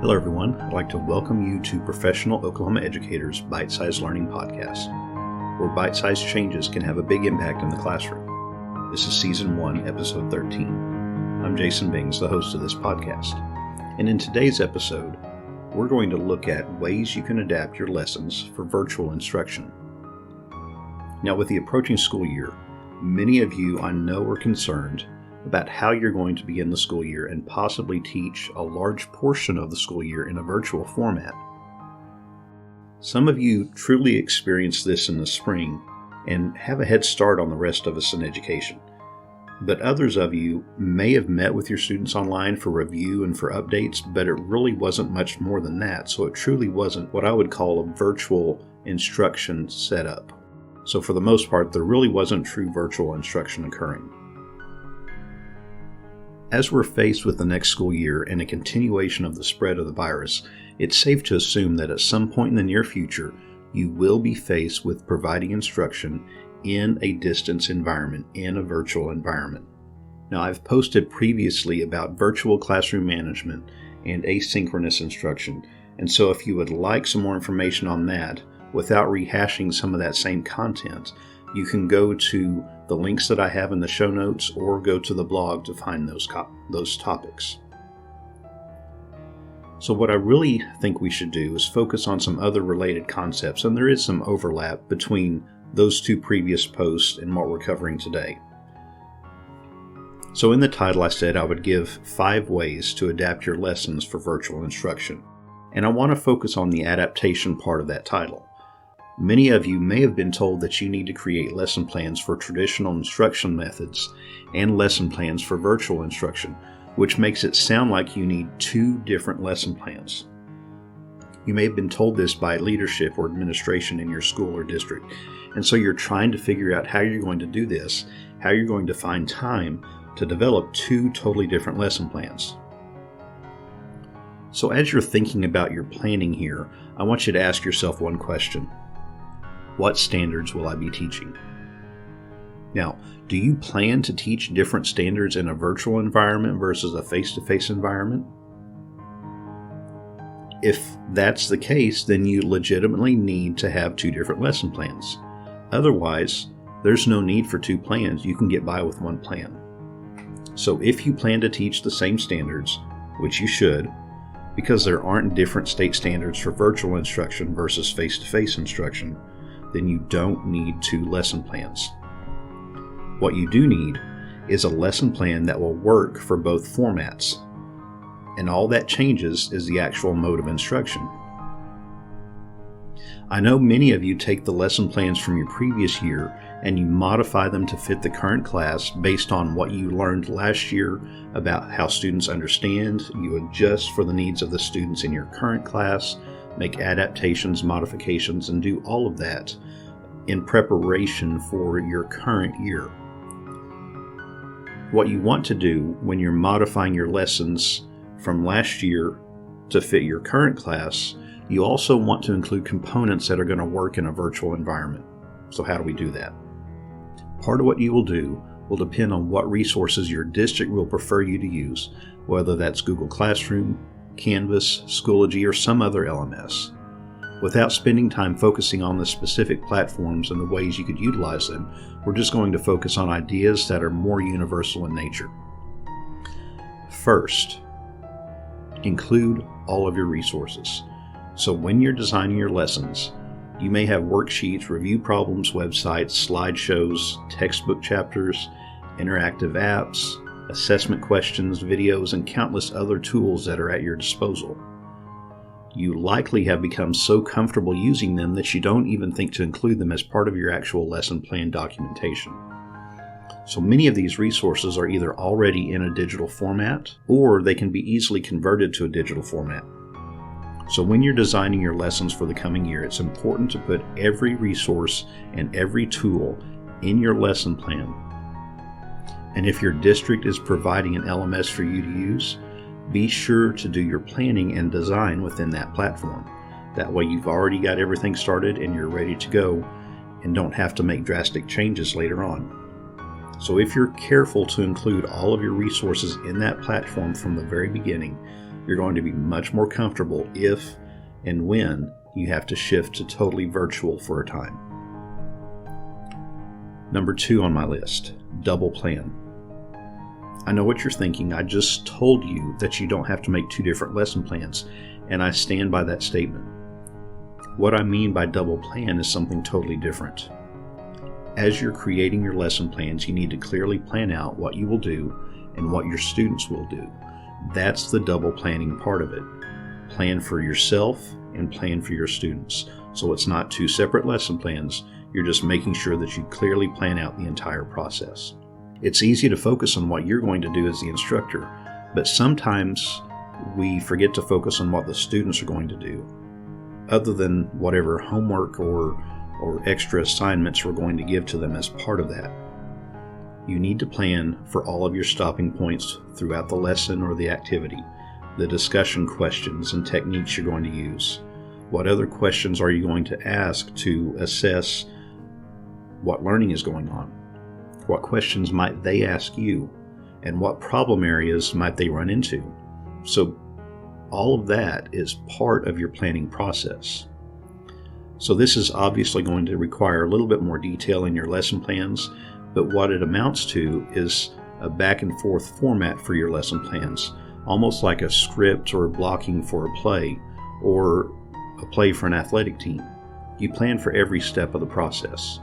Hello everyone, I'd like to welcome you to Professional Oklahoma Educators Bite-Sized Learning Podcast, where bite-sized changes can have a big impact in the classroom. This is Season 1, Episode 13. I'm Jason Bings, the host of this podcast. And in today's episode, we're going to look at ways you can adapt your lessons for virtual instruction. Now, with the approaching school year, many of you I know are concerned about how you're going to begin the school year and possibly teach a large portion of the school year in a virtual format. Some of you truly experienced this in the spring and have a head start on the rest of us in education. But others of you may have met with your students online for review and for updates, but it really wasn't much more than that, so it truly wasn't what I would call a virtual instruction setup. So for the most part, there really wasn't true virtual instruction occurring. As we're faced with the next school year and a continuation of the spread of the virus, it's safe to assume that at some point in the near future, you will be faced with providing instruction in a distance environment, in a virtual environment. Now, I've posted previously about virtual classroom management and asynchronous instruction, and so if you would like some more information on that, without rehashing some of that same content, you can go to the links that I have in the show notes or go to the blog to find those topics. So what I really think we should do is focus on some other related concepts, and there is some overlap between those two previous posts and what we're covering today. So in the title I said I would give 5 ways to adapt your lessons for virtual instruction, and I want to focus on the adaptation part of that title. Many of you may have been told that you need to create lesson plans for traditional instruction methods and lesson plans for virtual instruction, which makes it sound like you need 2 different lesson plans. You may have been told this by leadership or administration in your school or district, and so you're trying to figure out how you're going to do this, how you're going to find time to develop 2 totally different lesson plans. So as you're thinking about your planning here, I want you to ask yourself one question. What standards will I be teaching? Now, do you plan to teach different standards in a virtual environment versus a face-to-face environment? If that's the case, then you legitimately need to have 2 different lesson plans. Otherwise, there's no need for 2 plans. You can get by with 1 plan. So if you plan to teach the same standards, which you should, because there aren't different state standards for virtual instruction versus face-to-face instruction, then you don't need 2 lesson plans. What you do need is a lesson plan that will work for both formats, and all that changes is the actual mode of instruction. I know many of you take the lesson plans from your previous year and you modify them to fit the current class based on what you learned last year about how students understand. You adjust for the needs of the students in your current class, make adaptations, modifications, and do all of that in preparation for your current year. What you want to do when you're modifying your lessons from last year to fit your current class, you also want to include components that are going to work in a virtual environment. So how do we do that? Part of what you will do will depend on what resources your district will prefer you to use, whether that's Google Classroom, Canvas, Schoology, or some other LMS. Without spending time focusing on the specific platforms and the ways you could utilize them, we're just going to focus on ideas that are more universal in nature. First, include all of your resources. So when you're designing your lessons, you may have worksheets, review problems, websites, slideshows, textbook chapters, interactive apps, assessment questions, videos, and countless other tools that are at your disposal. You likely have become so comfortable using them that you don't even think to include them as part of your actual lesson plan documentation. So many of these resources are either already in a digital format, or they can be easily converted to a digital format. So when you're designing your lessons for the coming year, it's important to put every resource and every tool in your lesson plan. And if your district is providing an LMS for you to use, be sure to do your planning and design within that platform. That way you've already got everything started and you're ready to go and don't have to make drastic changes later on. So if you're careful to include all of your resources in that platform from the very beginning, you're going to be much more comfortable if and when you have to shift to totally virtual for a time. Number 2 on my list, double plan. I know what you're thinking. I just told you that you don't have to make 2 different lesson plans, and I stand by that statement. What I mean by double plan is something totally different. As you're creating your lesson plans, you need to clearly plan out what you will do and what your students will do. That's the double planning part of it. Plan for yourself and plan for your students. So it's not 2 separate lesson plans. You're just making sure that you clearly plan out the entire process. It's easy to focus on what you're going to do as the instructor, but sometimes we forget to focus on what the students are going to do, other than whatever homework or extra assignments we're going to give to them as part of that. You need to plan for all of your stopping points throughout the lesson or the activity, the discussion questions and techniques you're going to use. What other questions are you going to ask to assess what learning is going on? What questions might they ask you? And what problem areas might they run into? So all of that is part of your planning process. So this is obviously going to require a little bit more detail in your lesson plans, but what it amounts to is a back and forth format for your lesson plans, almost like a script or blocking for a play or a play for an athletic team. You plan for every step of the process.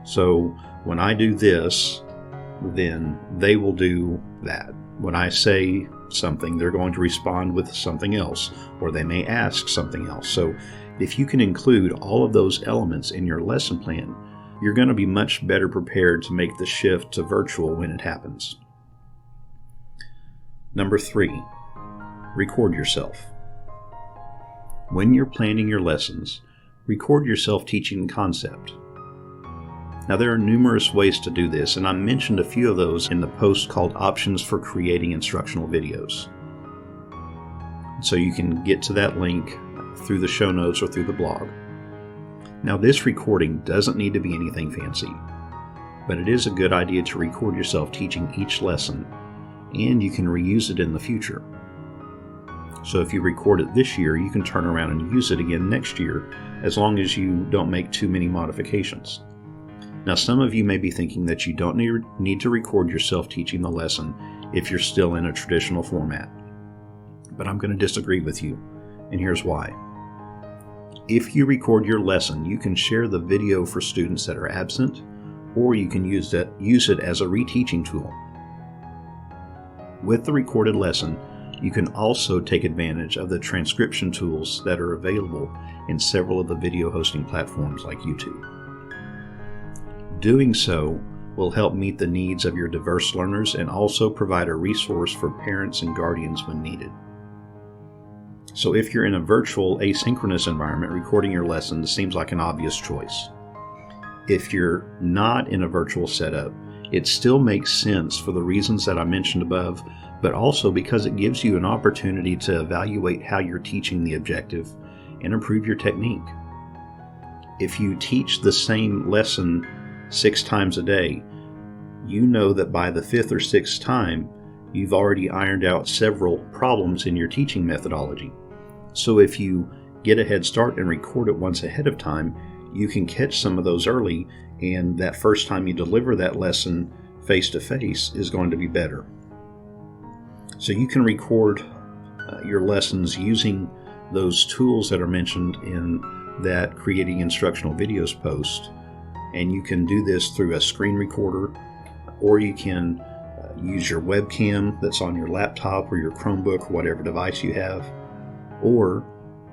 So when I do this, then they will do that. When I say something, they're going to respond with something else, or they may ask something else. So if you can include all of those elements in your lesson plan, you're going to be much better prepared to make the shift to virtual when it happens. Number 3, record yourself. When you're planning your lessons, record yourself teaching the concept. Now, there are numerous ways to do this, and I mentioned a few of those in the post called Options for Creating Instructional Videos. So you can get to that link through the show notes or through the blog. Now, this recording doesn't need to be anything fancy, but it is a good idea to record yourself teaching each lesson, and you can reuse it in the future. So if you record it this year, you can turn around and use it again next year, as long as you don't make too many modifications. Now, some of you may be thinking that you don't need to record yourself teaching the lesson if you're still in a traditional format. But I'm going to disagree with you, and here's why. If you record your lesson, you can share the video for students that are absent, or you can use it as a reteaching tool. With the recorded lesson, you can also take advantage of the transcription tools that are available in several of the video hosting platforms like YouTube. Doing so will help meet the needs of your diverse learners and also provide a resource for parents and guardians when needed. So if you're in a virtual asynchronous environment, recording your lessons seems like an obvious choice. If you're not in a virtual setup, it still makes sense for the reasons that I mentioned above, but also because it gives you an opportunity to evaluate how you're teaching the objective and improve your technique. If you teach the same lesson 6 times a day, you know that by the 5th or 6th time, you've already ironed out several problems in your teaching methodology. So if you get a head start and record it once ahead of time, you can catch some of those early, and that first time you deliver that lesson face-to-face is going to be better. So you can record your lessons using those tools that are mentioned in that Creating Instructional Videos post. And you can do this through a screen recorder, or you can use your webcam that's on your laptop or your Chromebook or whatever device you have, or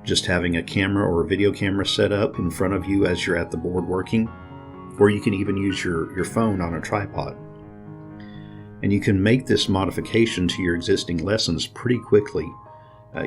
just having a camera or a video camera set up in front of you as you're at the board working, or you can even use your phone on a tripod. And you can make this modification to your existing lessons pretty quickly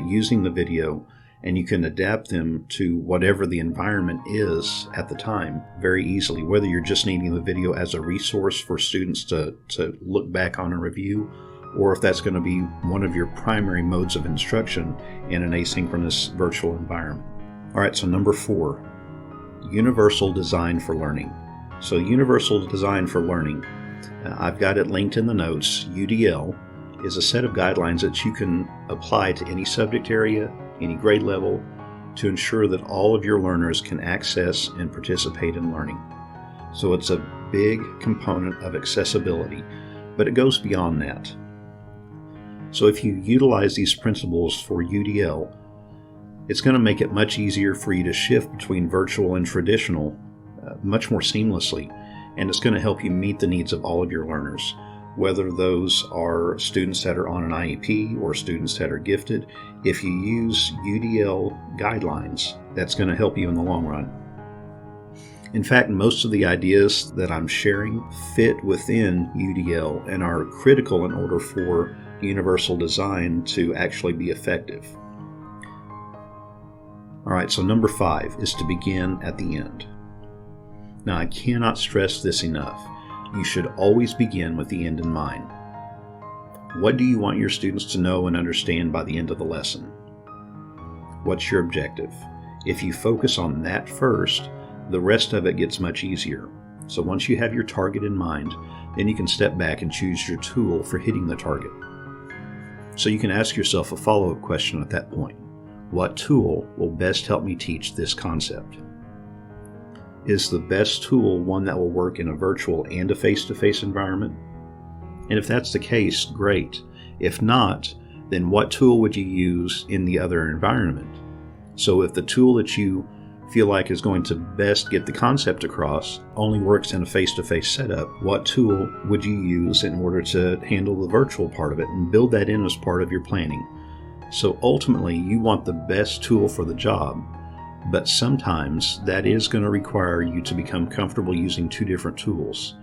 using the video, and you can adapt them to whatever the environment is at the time very easily, whether you're just needing the video as a resource for students to look back on and review, or if that's going to be one of your primary modes of instruction in an asynchronous virtual environment. All right, so number 4, universal design for learning. So universal design for learning, I've got it linked in the notes, UDL, is a set of guidelines that you can apply to any subject area, any grade level, to ensure that all of your learners can access and participate in learning. So it's a big component of accessibility, but it goes beyond that. So if you utilize these principles for UDL, it's going to make it much easier for you to shift between virtual and traditional much more seamlessly, and it's going to help you meet the needs of all of your learners, whether those are students that are on an IEP or students that are gifted. If you use UDL guidelines, that's going to help you in the long run. In fact, most of the ideas that I'm sharing fit within UDL and are critical in order for universal design to actually be effective. All right, so number 5 is to begin at the end. Now, I cannot stress this enough. You should always begin with the end in mind. What do you want your students to know and understand by the end of the lesson? What's your objective? If you focus on that first, the rest of it gets much easier. So once you have your target in mind, then you can step back and choose your tool for hitting the target. So you can ask yourself a follow-up question at that point. What tool will best help me teach this concept? Is the best tool one that will work in a virtual and a face-to-face environment? And if that's the case, great. If not, then what tool would you use in the other environment? So if the tool that you feel like is going to best get the concept across only works in a face-to-face setup, what tool would you use in order to handle the virtual part of it and build that in as part of your planning? So ultimately, you want the best tool for the job, but sometimes that is going to require you to become comfortable using 2 different tools,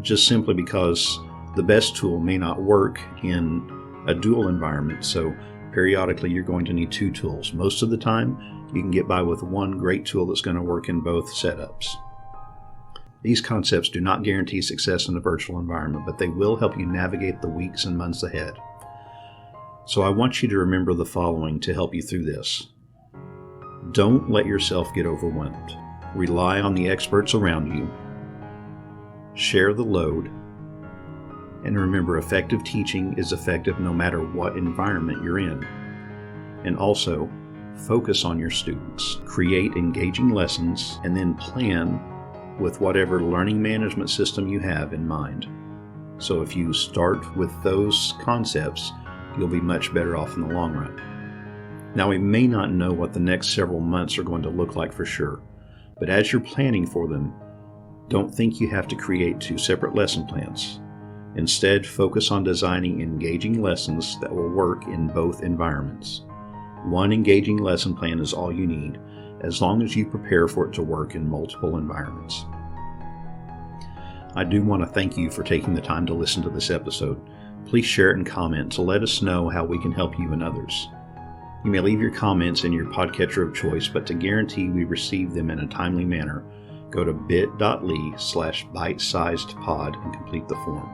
just simply because the best tool may not work in a dual environment. So periodically, you're going to need 2 tools. Most of the time, you can get by with one great tool that's going to work in both setups. These concepts do not guarantee success in a virtual environment, but they will help you navigate the weeks and months ahead. So I want you to remember the following to help you through this. Don't let yourself get overwhelmed. Rely on the experts around you. Share the load. And remember, effective teaching is effective no matter what environment you're in. And also, focus on your students. Create engaging lessons and then plan with whatever learning management system you have in mind. So if you start with those concepts, you'll be much better off in the long run. Now, we may not know what the next several months are going to look like for sure, but as you're planning for them, don't think you have to create 2 separate lesson plans. Instead, focus on designing engaging lessons that will work in both environments. One engaging lesson plan is all you need, as long as you prepare for it to work in multiple environments. I do want to thank you for taking the time to listen to this episode. Please share it and comment to let us know how we can help you and others. You may leave your comments in your podcatcher of choice, but to guarantee we receive them in a timely manner, go to bit.ly/bitesizedpod and complete the form.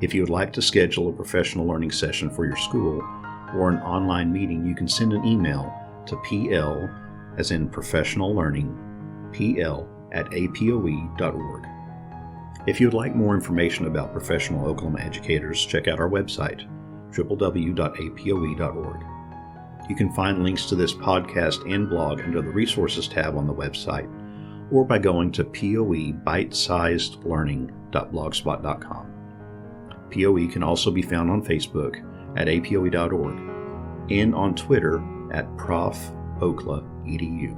If you would like to schedule a professional learning session for your school or an online meeting, you can send an email to pl, as in professional learning, pl@apoe.org. If you would like more information about professional Oklahoma educators, check out our website, www.apoe.org. You can find links to this podcast and blog under the Resources tab on the website, or by going to poebitesizedlearning.blogspot.com. POE can also be found on Facebook at apoe.org and on Twitter at profokla.edu.